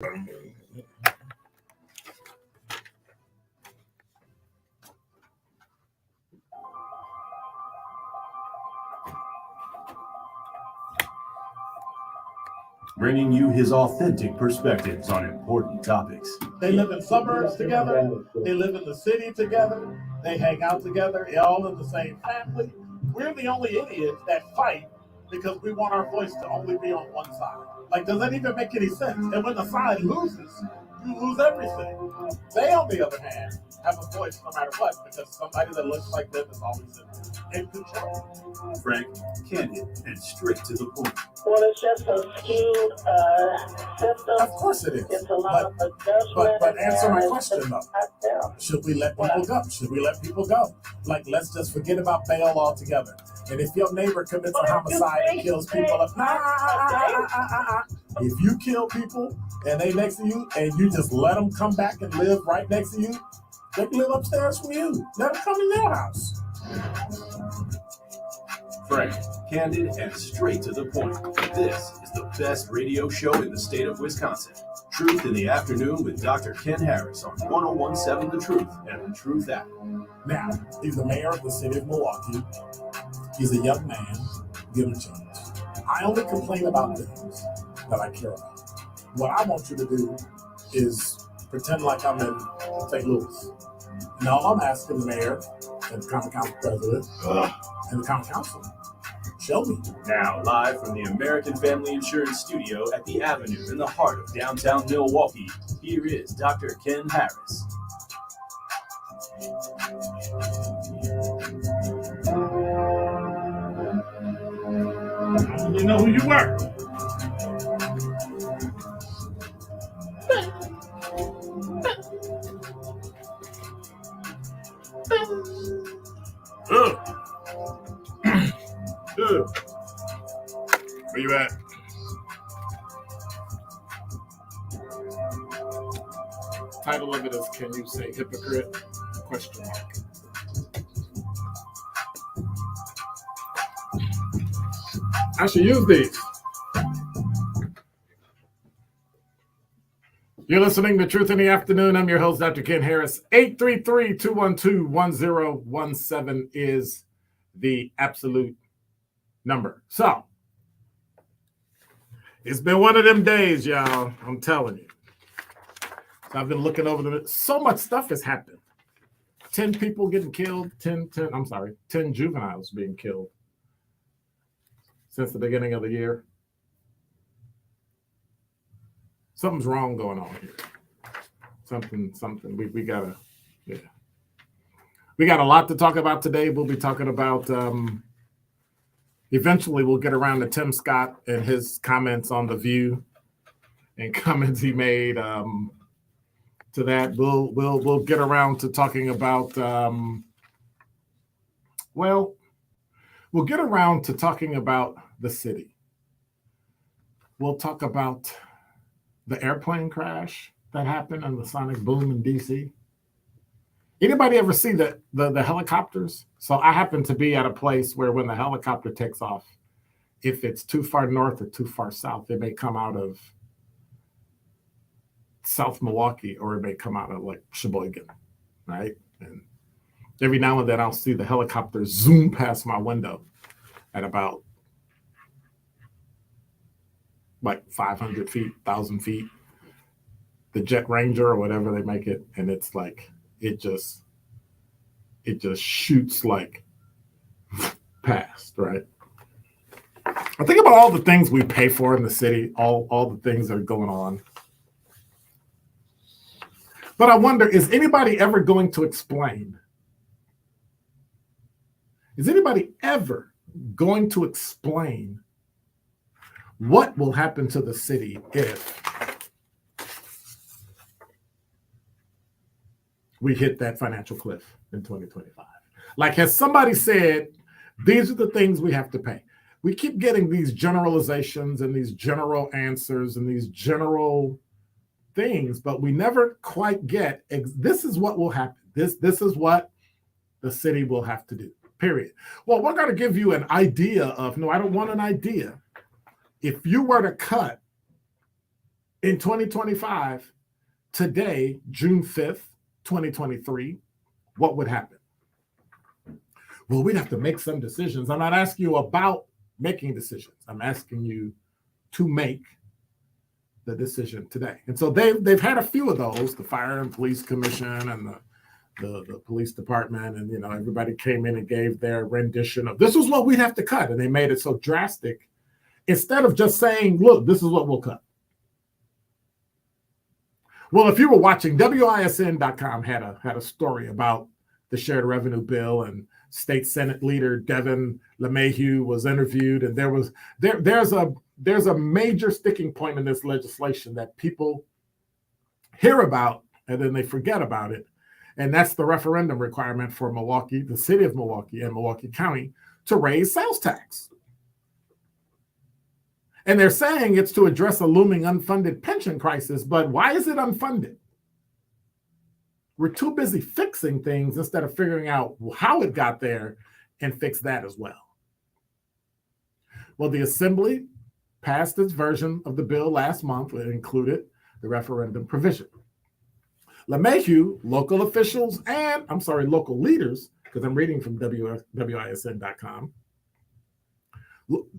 Bringing you his authentic perspectives on important topics. They live in suburbs together. They live in the city together. They hang out together. They're all in the same family. We're the only idiots that fight because we want our voice to only be on one side. Like, does that even make any sense? And when the side loses, you lose everything. They, on the other hand, have a voice no matter what, because somebody that looks like them is always in control. Frank, candid, and straight to the point. Well, it's just a skewed system. Of course it is. It's a lot of adjustment. But answer my question, though. Should we let people go? Should we let people go? Like, let's just forget about bail altogether. And if your neighbor commits a homicide and kills people, if you kill people and they next to you and you just let them come back and live right next to you, they can live upstairs from you. Let them come in their house. Frank, candid, and straight to the point. This is the best radio show in the state of Wisconsin. Truth in the Afternoon with Dr. Ken Harris on 1017 The Truth and The Truth app. Now, he's the mayor of the city of Milwaukee. He's a young man. Give him a chance. I only complain about things that I care about. What I want you to do is pretend like I'm in St. Louis. And all I'm asking the mayor and the common council president and the common council, show me. Now, live from the American Family Insurance Studio at the Avenue in the heart of downtown Milwaukee, here is Dr. Ken Harris. I don't really know who you were. Where you at? Title of it is Can You Say Hypocrite? Question mark. I should use these. You're listening to Truth in the Afternoon. I'm your host, Dr. Ken Harris. 833-212-1017 is the absolute number. So, it's been one of them days, y'all. I'm telling you. So I've been looking over so much stuff has happened. 10 people getting killed, 10 juveniles being killed since the beginning of the year. Something's wrong going on here. Something. We gotta, We got a lot to talk about today. We'll be talking about, eventually we'll get around to Tim Scott and his comments on The View and comments he made to that. We'll get around to talking about, we'll get around to talking about the city. We'll talk about the airplane crash that happened and the sonic boom in DC. Anybody ever see the helicopters? So I happen to be at a place where when the helicopter takes off, if it's too far north or too far south, it may come out of South Milwaukee or it may come out of like Sheboygan, right? And every now and then I'll see the helicopter zoom past my window at about like 500 feet, 1,000 feet. The Jet Ranger or whatever they make it, and it's like, it just shoots like past, right? I think about all the things we pay for in the city, all the things that are going on. But I wonder, is anybody ever going to explain? Is anybody ever going to explain what will happen to the city if we hit that financial cliff in 2025? Like, has somebody said, these are the things we have to pay? We keep getting these generalizations and these general answers and these general things, but we never quite get, this is what will happen. This is what the city will have to do, period. Well, we're going to give you an idea of, no, I don't want an idea. If you were to cut In 2025, today, June 5th, 2023, what would happen? Well, we'd have to make some decisions. I'm not asking you about making decisions. I'm asking you to make the decision today. And so they've had a few of those, the Fire and Police Commission and the police department, and everybody came in and gave their rendition of this is what we'd have to cut, and they made it so drastic. Instead of just saying, look, this is what we'll cut. Well, if you were watching, WISN.com had a story about the shared revenue bill, and State Senate leader Devin LeMahieu was interviewed, and there's a major sticking point in this legislation that people hear about and then they forget about it, and that's the referendum requirement for Milwaukee, the city of Milwaukee and Milwaukee County, to raise sales tax. And they're saying it's to address a looming unfunded pension crisis, but why is it unfunded? We're too busy fixing things instead of figuring out how it got there and fix that as well. Well, the Assembly passed its version of the bill last month. It included the referendum provision. LeMahieu, local leaders, because I'm reading from WISN.com.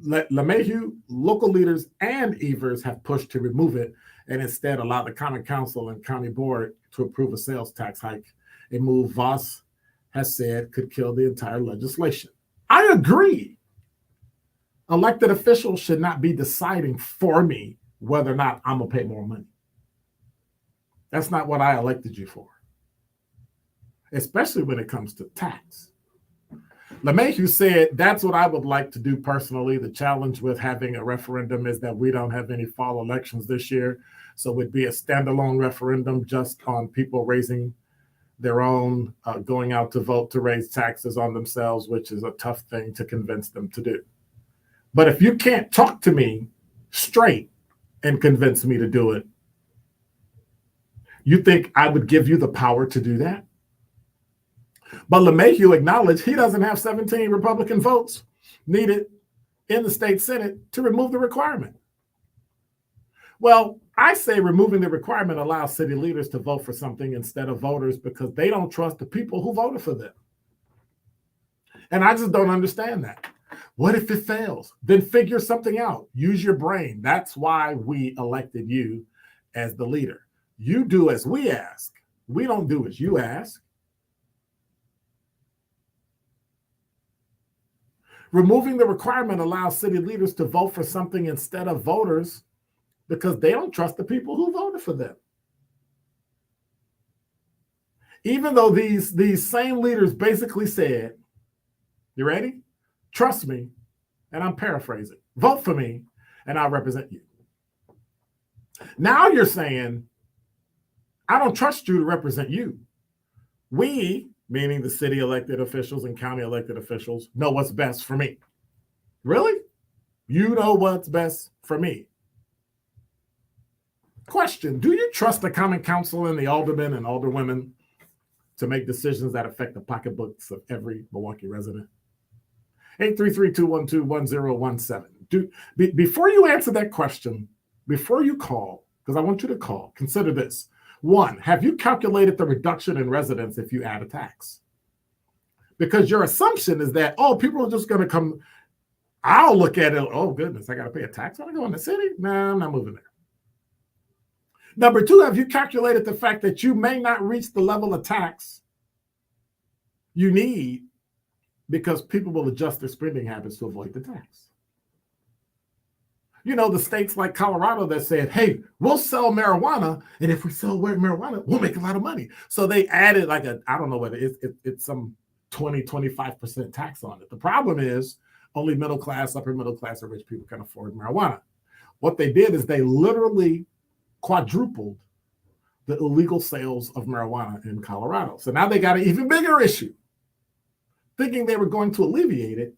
LeMahieu, local leaders, and Evers have pushed to remove it and instead allow the Common Council and County Board to approve a sales tax hike, a move Voss has said could kill the entire legislation. I agree. Elected officials should not be deciding for me whether or not I'm going to pay more money. That's not what I elected you for, especially when it comes to tax. LeMahieu said, that's what I would like to do personally. The challenge with having a referendum is that we don't have any fall elections this year. So it would be a standalone referendum just on people raising their own, going out to vote to raise taxes on themselves, which is a tough thing to convince them to do. But if you can't talk to me straight and convince me to do it, you think I would give you the power to do that? But LeMahieu acknowledged he doesn't have 17 Republican votes needed in the state Senate to remove the requirement. Well, I say removing the requirement allows city leaders to vote for something instead of voters because they don't trust the people who voted for them. And I just don't understand that. What if it fails? Then figure something out. Use your brain. That's why we elected you as the leader. You do as we ask. We don't do as you ask. Removing the requirement allows city leaders to vote for something instead of voters because they don't trust the people who voted for them. Even though these same leaders basically said, you ready? Trust me, and I'm paraphrasing, vote for me, and I'll represent you. Now you're saying, I don't trust you to represent you. We, meaning the city elected officials and county elected officials, know what's best for me. Really? You know what's best for me. Question, do you trust the Common Council and the aldermen and alderwomen to make decisions that affect the pocketbooks of every Milwaukee resident? 833-212-1017. Before you answer that question, before you call, because I want you to call, consider this. One, have you calculated the reduction in residents if you add a tax? Because your assumption is that, people are just going to come. I'll look at it, oh, goodness, I got to pay a tax when I go in the city? No, I'm not moving there. Number two, have you calculated the fact that you may not reach the level of tax you need because people will adjust their spending habits to avoid the tax? You know, the states like Colorado that said, hey, we'll sell marijuana, and if we sell marijuana, we'll make a lot of money. So they added like I don't know whether it's some 20, 25% tax on it. The problem is only middle class, upper middle class, or rich people can afford marijuana. What they did is they literally quadrupled the illegal sales of marijuana in Colorado. So now they got an even bigger issue. Thinking they were going to alleviate it,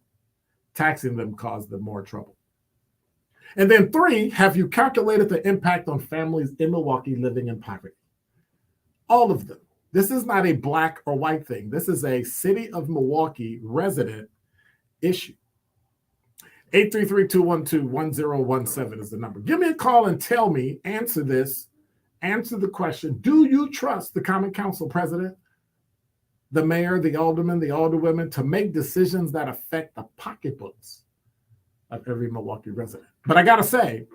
taxing them caused them more trouble. And then three, have you calculated the impact on families in Milwaukee living in poverty? All of them. This is not a black or white thing. This is a city of Milwaukee resident issue. 833-212-1017 is the number. Give me a call and tell me, answer the question. Do you trust the Common Council president, the mayor, the aldermen, the alderwomen to make decisions that affect the pocketbooks of every Milwaukee resident? But I got to say,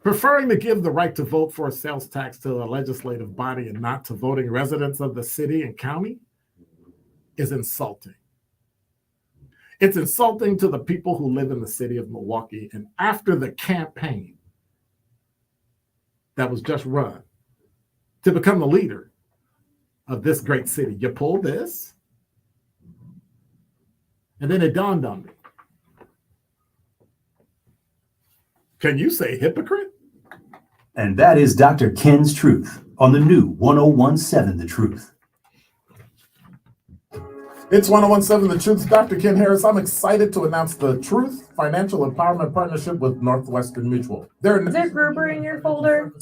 preferring to give the right to vote for a sales tax to a legislative body and not to voting residents of the city and county is insulting. It's insulting to the people who live in the city of Milwaukee. And after the campaign that was just run to become the leader of this great city, you pull this, and then it dawned on me. Can you say hypocrite? And that is Dr. Ken's Truth on the new 1017 The Truth. It's 1017 The Truth. Dr. Ken Harris. I'm excited to announce the Truth Financial Empowerment Partnership with Northwestern Mutual. Is there Gerber in your folder?